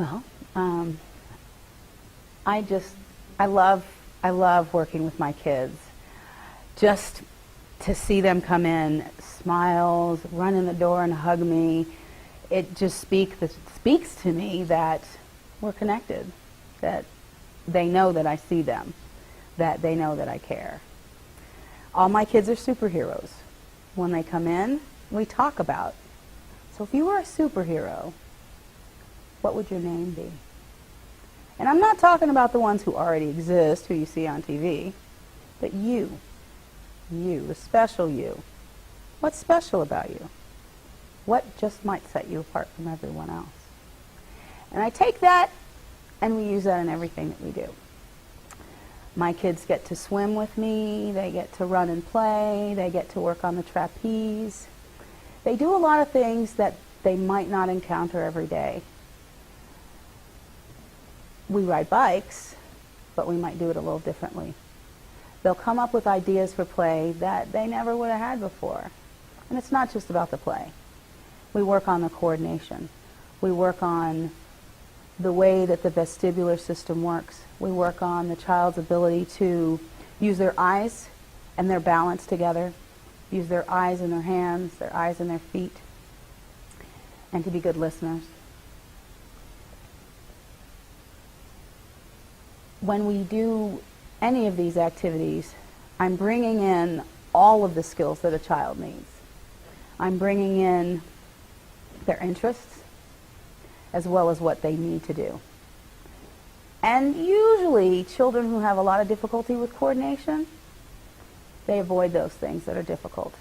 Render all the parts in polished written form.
Well, I love working with my kids. Just to see them come in, smiles, run in the door and hug me, it just speaks to me that we're connected, that they know that I see them, that they know that I care. All my kids are superheroes. When they come in, we talk about, so if you were a superhero, what would your name be? And I'm not talking about the ones who already exist, who you see on TV, but you, the special you. What's special about you? What just might set you apart from everyone else? And I take that and we use that in everything that we do. My kids get to swim with me, they get to run and play, they get to work on the trapeze. They do a lot of things that they might not encounter every day. We ride bikes, but we might do it a little differently. They'll come up with ideas for play that they never would have had before. And it's not just about the play. We work on the coordination. We work on the way that the vestibular system works. We work on the child's ability to use their eyes and their balance together, use their eyes and their hands, their eyes and their feet, and to be good listeners. When we do any of these activities, I'm bringing in all of the skills that a child needs. I'm bringing in their interests as well as what they need to do. And usually children who have a lot of difficulty with coordination, they avoid those things that are difficult.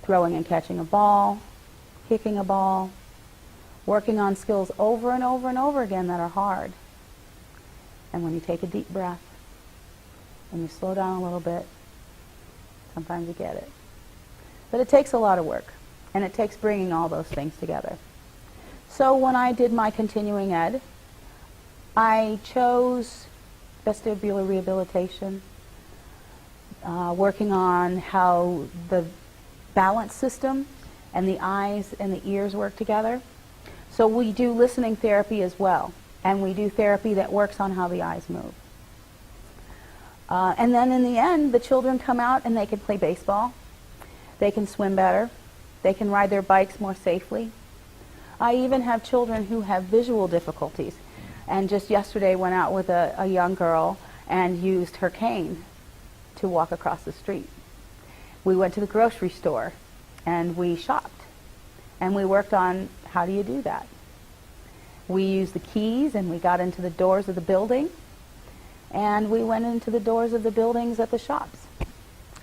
Throwing and catching a ball, kicking a ball, working on skills over and over and over again that are hard. And when you take a deep breath and you slow down a little bit, sometimes you get it. But it takes a lot of work, and it takes bringing all those things together. So when I did my continuing ed, I chose vestibular rehabilitation, working on how the balance system and the eyes and the ears work together. So we do listening therapy as well, and we do therapy that works on how the eyes move. And then in the end, the children come out and they can play baseball, they can swim better, they can ride their bikes more safely. I even have children who have visual difficulties, and just yesterday went out with a young girl and used her cane to walk across the street. We went to the grocery store and we shopped, and we worked on how do you do that. We used the keys and we got into the doors of the building, and we went into the doors of the buildings at the shops.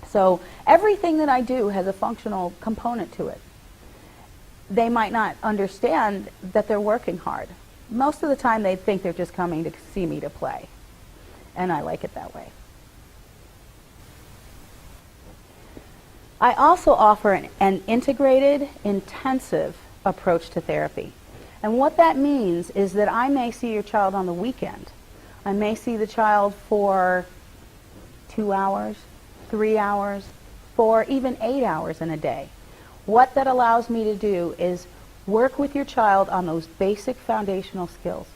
So everything that I do has a functional component to it. They might not understand that they're working hard. Most of the time they think they're just coming to see me to play, and I like it that way. I also offer an integrated, intensive approach to therapy. And what that means is that I may see your child on the weekend. I may see the child for 2 hours, 3 hours, 4, even 8 hours in a day. What that allows me to do is work with your child on those basic foundational skills.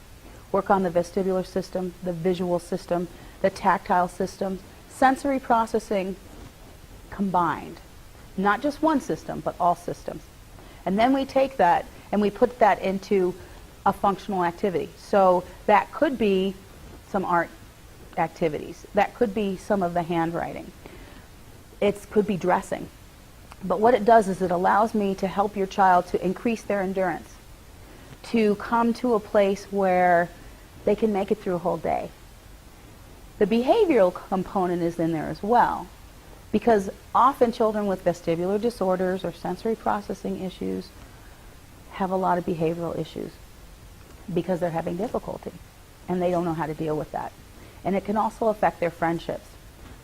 Work on the vestibular system, the visual system, the tactile system, sensory processing combined. Not just one system, but all systems. And then we take that and we put that into a functional activity. So that could be some art activities. That could be some of the handwriting. It could be dressing. But what it does is it allows me to help your child to increase their endurance, to come to a place where they can make it through a whole day. The behavioral component is in there as well, because often children with vestibular disorders or sensory processing issues have a lot of behavioral issues because they're having difficulty and they don't know how to deal with that. And it can also affect their friendships.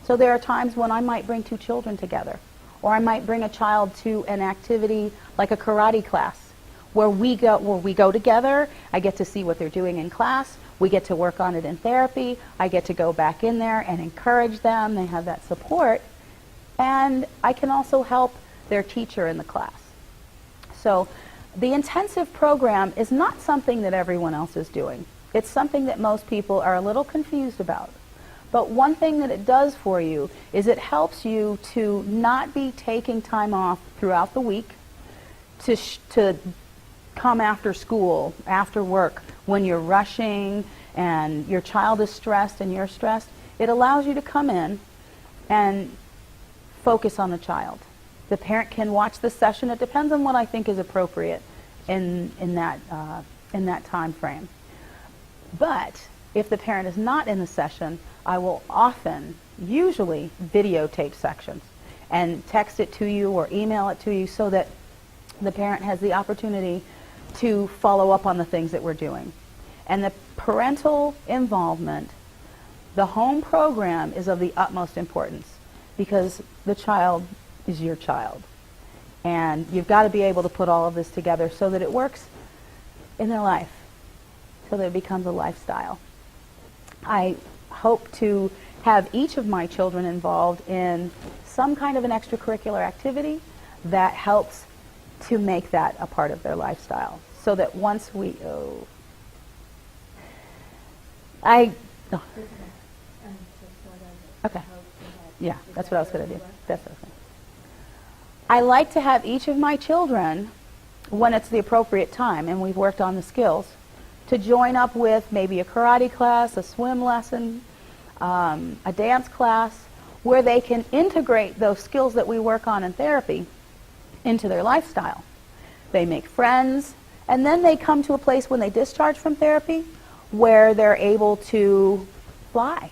So there are times when I might bring 2 children together, or I might bring a child to an activity like a karate class where we go together. I get to see what they're doing in class. We get to work on it in therapy. I get to go back in there and encourage them. They have that support. And I can also help their teacher in the class. So The intensive program is not something that everyone else is doing. It's something that most people are a little confused about. But one thing that it does for you is it helps you to not be taking time off throughout the week to come after school, after work, when you're rushing and your child is stressed and you're stressed. It allows you to come in and focus on the child. The parent can watch the session. It depends on what I think is appropriate in that time frame. But if the parent is not in the session, I will often, usually, videotape sections and text it to you or email it to you so that the parent has the opportunity to follow up on the things that we're doing. And the parental involvement, the home program, is of the utmost importance because the child is your child. And you've got to be able to put all of this together so that it works in their life, so that it becomes a lifestyle. I hope to have each of my children involved in some kind of an extracurricular activity that helps to make that a part of their lifestyle. So that once we, okay. Yeah, that's what I was going to do. That's okay. I like to have each of my children, when it's the appropriate time, and we've worked on the skills, to join up with maybe a karate class, a swim lesson, a dance class, where they can integrate those skills that we work on in therapy into their lifestyle. They make friends, and then they come to a place when they discharge from therapy where they're able to fly.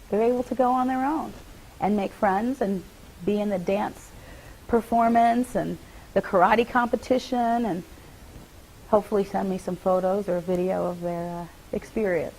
They're able to go on their own and make friends and be in the dance performance and the karate competition, and hopefully send me some photos or a video of their experience.